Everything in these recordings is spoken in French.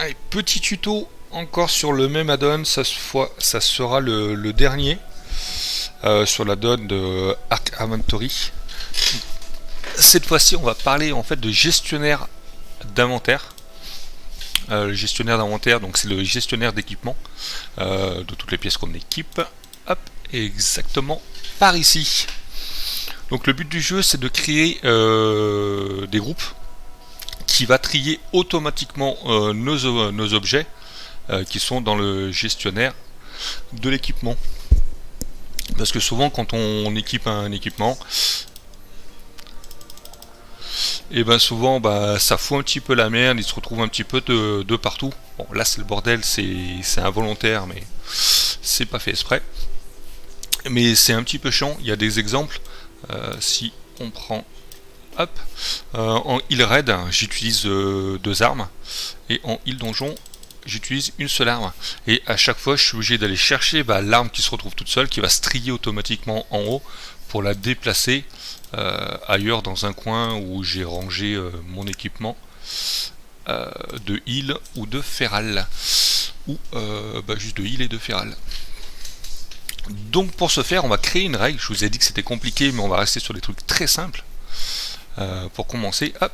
Allez, petit tuto encore sur le même add-on, ça sera le dernier sur l'add-on de Arc Inventory. Cette fois-ci, on va parler en fait de gestionnaire d'inventaire. Le gestionnaire d'inventaire, donc c'est le gestionnaire d'équipement de toutes les pièces qu'on équipe. Hop, exactement par ici. Donc le but du jeu, c'est de créer des groupes qui va trier automatiquement nos objets qui sont dans le gestionnaire de l'équipement. Parce que souvent quand on équipe un équipement, et ben souvent ça fout un petit peu la merde, il se retrouve un petit peu de partout. Bon là c'est le bordel, c'est involontaire mais c'est pas fait exprès. Mais c'est un petit peu chiant, il y a des exemples. Si on prend hop, en heal raid j'utilise deux armes et en heal donjon j'utilise une seule arme et à chaque fois je suis obligé d'aller chercher l'arme qui se retrouve toute seule, qui va se trier automatiquement en haut pour la déplacer ailleurs dans un coin où j'ai rangé mon équipement de heal ou de feral ou juste de heal et de feral. Donc pour ce faire on va créer une règle. Je vous ai dit que c'était compliqué mais on va rester sur des trucs très simples. Pour commencer, hop,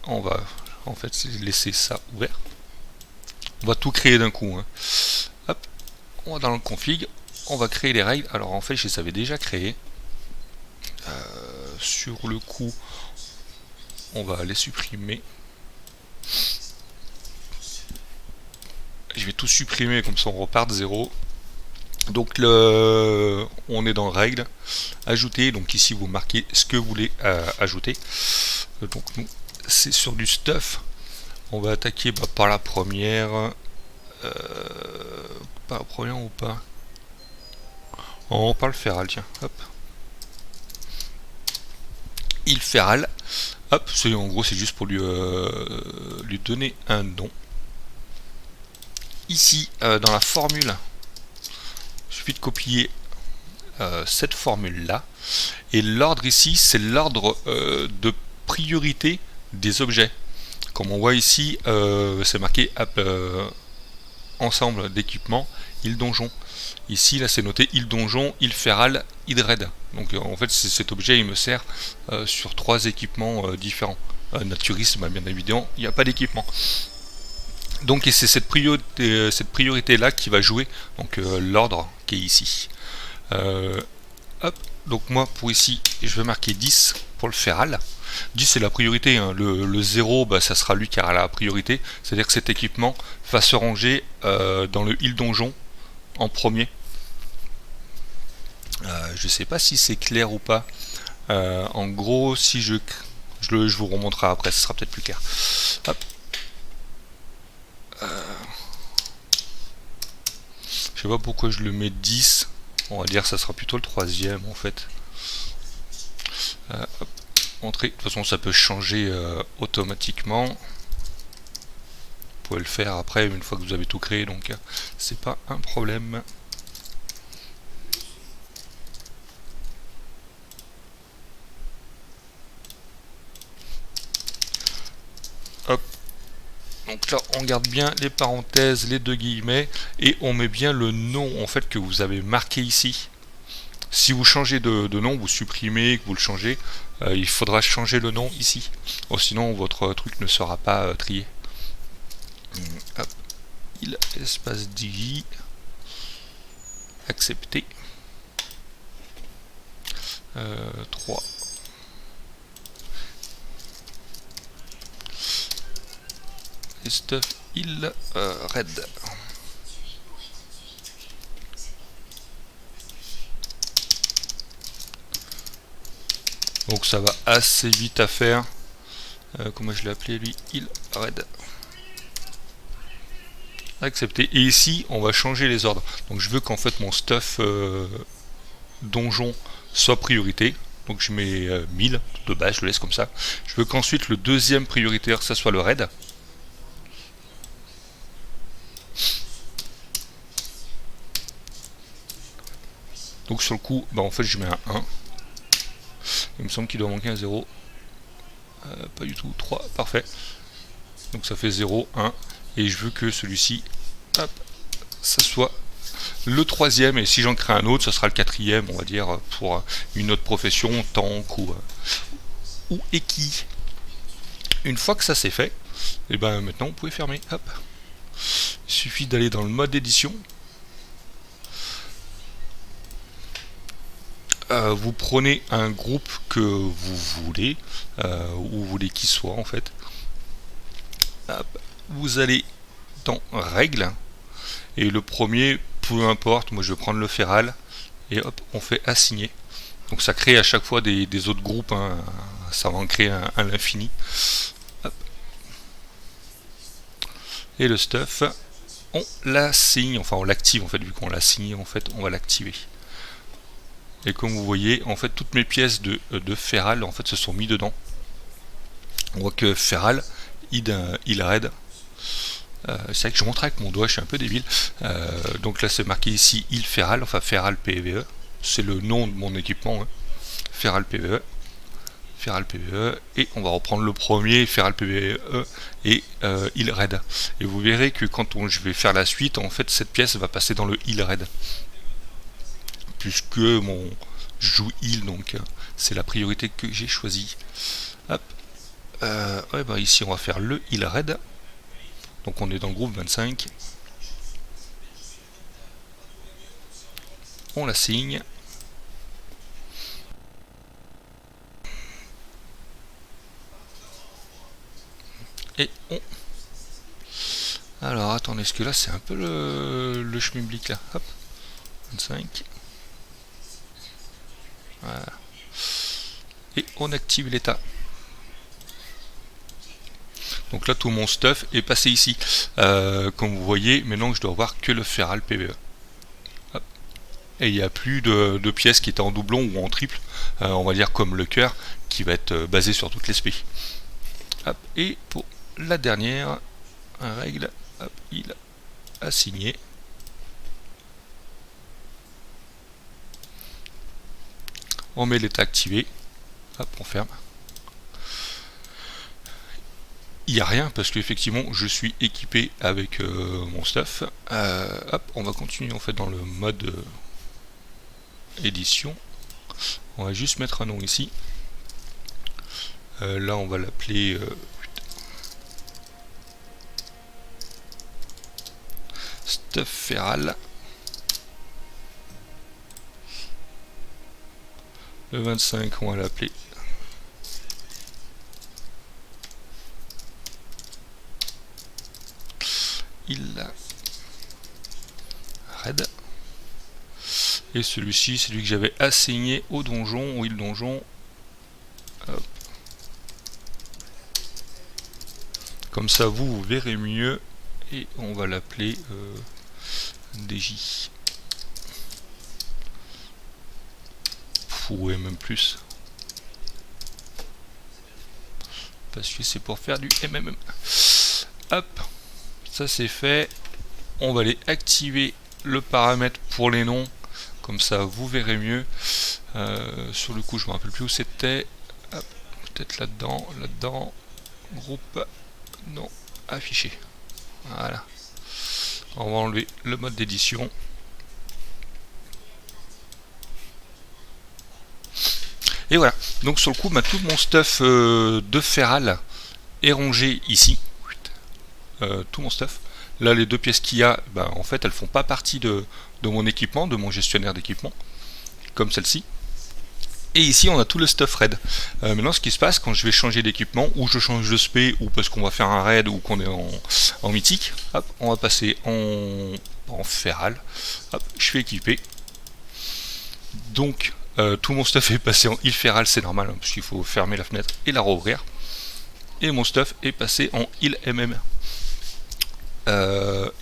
on va en fait laisser ça ouvert. On va tout créer d'un coup. Hop, on va dans le config, on va créer les règles. Alors en fait, je les avais déjà créées. Sur le coup, on va les supprimer. Je vais tout supprimer comme ça on repart de zéro. Donc on est dans règles, ajouter. Donc ici vous marquez ce que vous voulez ajouter. Donc nous c'est sur du stuff. On va attaquer par la première. Par la première ou pas? On parle feral, tiens. Hop. Il feral. Hop. En gros, c'est juste pour lui donner un nom. Ici, dans la formule, il suffit de copier cette formule-là. Et l'ordre ici, c'est l'ordre de priorité des objets. Comme on voit ici, c'est marqué ensemble d'équipements, île donjon. Ici, là, c'est noté île donjon, île feral, île raid. Donc, en fait, cet objet, il me sert sur trois équipements différents. Naturisme, bien évidemment, il n'y a pas d'équipement. Donc, et c'est cette priorité-là qui va jouer donc l'ordre qui est ici. Hop. Donc, moi, pour ici, je vais marquer 10 pour le feral. 10 c'est la priorité, hein. Le 0 ça sera lui qui aura la priorité, c'est à dire que cet équipement va se ranger dans le île donjon en premier. Je sais pas si c'est clair ou pas. En gros si je vous remontrerai après, ce sera peut-être plus clair. Hop. Je sais pas pourquoi je le mets 10, on va dire que ça sera plutôt le troisième en fait. Hop. Entrée. De toute façon ça peut changer automatiquement. Vous pouvez le faire après une fois que vous avez tout créé, donc c'est pas un problème. Hop. Donc là on garde bien les parenthèses, les deux guillemets, et on met bien le nom en fait que vous avez marqué ici. Si vous changez de nom, vous supprimez, que vous le changez, il faudra changer le nom ici. Oh, sinon votre truc ne sera pas trié. Hop. Il espace digi. Accepter. 3. Et stuff il red. Donc ça va assez vite à faire. Comment je l'ai appelé lui? Il raid. Accepter. Et ici on va changer les ordres. Donc je veux qu'en fait mon stuff donjon soit priorité. Donc je mets 1000 de base, je le laisse comme ça. Je veux qu'ensuite le deuxième prioritaire ça soit le raid. Donc sur le coup, en fait je mets un 1. Il me semble qu'il doit manquer un 0. Pas du tout, 3, parfait. Donc ça fait 0, 1. et je veux que celui-ci, hop, ça soit le troisième, et si j'en crée un autre, ce sera le quatrième, on va dire, pour une autre profession, tank ou équi. Une fois que ça c'est fait, et ben maintenant vous pouvez fermer. Hop. Il suffit d'aller dans le mode édition. Vous prenez un groupe que vous voulez, où vous voulez qu'il soit en fait. Hop. Vous allez dans règles, et le premier, peu importe, moi je vais prendre le feral, et hop, on fait assigner. Donc ça crée à chaque fois des autres groupes, hein, ça va en créer un à l'infini. Et le stuff, on l'assigne, enfin on l'active en fait, vu qu'on l'a signé, en fait on va l'activer. Et comme vous voyez, en fait toutes mes pièces de feral en fait se sont mis dedans. On voit que feral, il raid. C'est vrai que je montre avec mon doigt, je suis un peu débile. Donc là c'est marqué ici il feral, enfin feral PVE, c'est le nom de mon équipement, hein. Feral PVE. Feral PVE, et on va reprendre le premier, Feral PVE, et Heal Raid. Et vous verrez que quand je vais faire la suite, en fait cette pièce va passer dans le Heal Raid. Puisque je joue Heal, donc c'est la priorité que j'ai choisie. Hop. Ouais, bah ici on va faire le Heal Raid. Donc on est dans le groupe 25. On l'assigne. Et on... Alors attendez, est-ce que là c'est un peu le schmimblick là. Hop. 25. Voilà. Et on active l'état. Donc là tout mon stuff est passé ici. Comme vous voyez, maintenant je dois avoir que le feral PVE. Hop. Et il n'y a plus de pièces qui étaient en doublon ou en triple, on va dire comme le cœur, qui va être basé sur toutes les spé. Hop. Et pour la dernière règle, hop, il a signé. On met l'état activé. Hop, on ferme. Il n'y a rien parce qu'effectivement je suis équipé avec mon stuff. Hop, on va continuer en fait dans le mode édition. On va juste mettre un nom ici. Là on va l'appeler stuff feral. Le 25 on va l'appeler il raid. Et celui-ci, c'est lui que j'avais assigné au donjon, ou il donjon. Hop. Comme ça, vous verrez mieux. Et on va l'appeler DJ. Ouais, même plus. Parce que c'est pour faire du MMM. Hop. Ça c'est fait. On va aller activer le paramètre pour les noms. Comme ça vous verrez mieux. Sur le coup je me rappelle plus où c'était. Peut-être là-dedans, groupe, non, affiché. Voilà. On va enlever le mode d'édition. Et voilà. Donc sur le coup, tout mon stuff de feral est rangé ici. Tout mon stuff. Là les deux pièces qu'il y a, en fait elles font pas partie de mon équipement, de mon gestionnaire d'équipement, comme celle-ci. Et ici on a tout le stuff raid. Maintenant ce qui se passe quand je vais changer d'équipement, ou je change de spé, ou parce qu'on va faire un raid, ou qu'on est en mythique, hop, on va passer en feral, hop, je fais équiper. Donc tout mon stuff est passé en heal feral, c'est normal, hein, parce qu'il faut fermer la fenêtre et la rouvrir. Et mon stuff est passé en heal MM.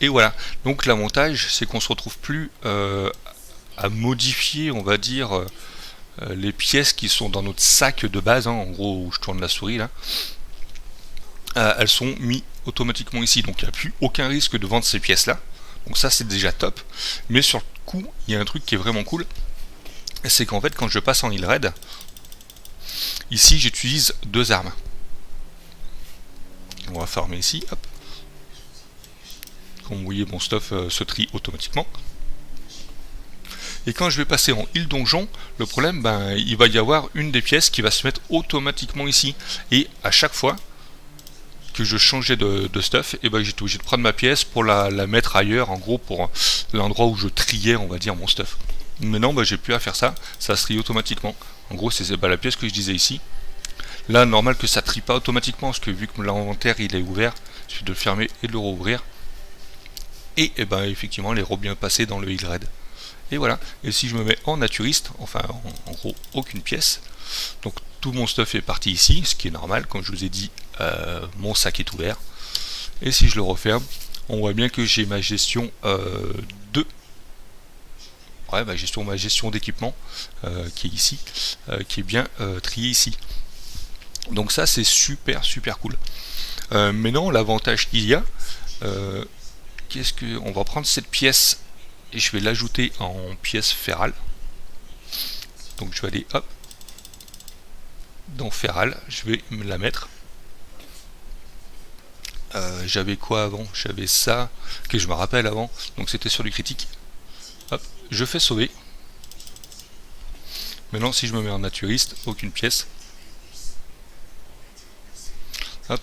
Et voilà, donc l'avantage c'est qu'on se retrouve plus à modifier, on va dire, les pièces qui sont dans notre sac de base, hein, en gros où je tourne la souris là, elles sont mises automatiquement ici, donc il n'y a plus aucun risque de vendre ces pièces là, donc ça c'est déjà top. Mais sur le coup il y a un truc qui est vraiment cool, c'est qu'en fait quand je passe en heal raid, ici j'utilise deux armes. On va farmer ici, hop. Comme vous voyez, mon stuff se trie automatiquement. Et quand je vais passer en île donjon, le problème, il va y avoir une des pièces qui va se mettre automatiquement ici. Et à chaque fois que je changeais de stuff, et j'étais obligé de prendre ma pièce pour la mettre ailleurs, en gros pour l'endroit où je triais, on va dire, mon stuff. Maintenant, j'ai plus à faire ça, ça se trie automatiquement. En gros, c'est la pièce que je disais ici. Là, normal que ça trie pas automatiquement, parce que vu que l'inventaire il est ouvert, il suffit de le fermer et de le rouvrir. Et, effectivement, elle est bien passée dans le heal raid. Et voilà. Et si je me mets en naturiste, enfin en gros aucune pièce, donc tout mon stuff est parti ici, ce qui est normal, comme je vous ai dit, mon sac est ouvert. Et si je le referme, on voit bien que j'ai ma gestion ma gestion d'équipement qui est ici, qui est bien triée ici. Donc ça c'est super cool. Maintenant l'avantage qu'il y a, on va prendre cette pièce et je vais l'ajouter en pièce ferrale. Donc je vais aller hop dans ferrale, je vais me la mettre. J'avais quoi avant? J'avais ça que je me rappelle avant, donc c'était sur du critique. Hop, je fais sauver. Maintenant si je me mets en naturiste, aucune pièce. Hop.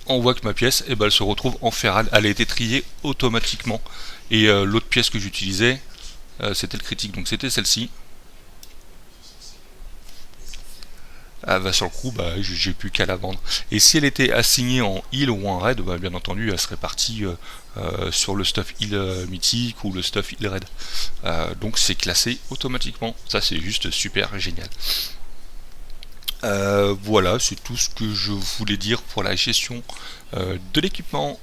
On voit que ma pièce, elle se retrouve en ferrale, elle a été triée automatiquement. Et l'autre pièce que j'utilisais, c'était le critique, donc c'était celle-ci. Sur le coup, j'ai plus qu'à la vendre. Et si elle était assignée en heal ou en raid, bien entendu, elle serait partie sur le stuff heal mythique ou le stuff heal raid. Donc c'est classé automatiquement. Ça c'est juste super génial. Voilà, c'est tout ce que je voulais dire pour la gestion de l'équipement.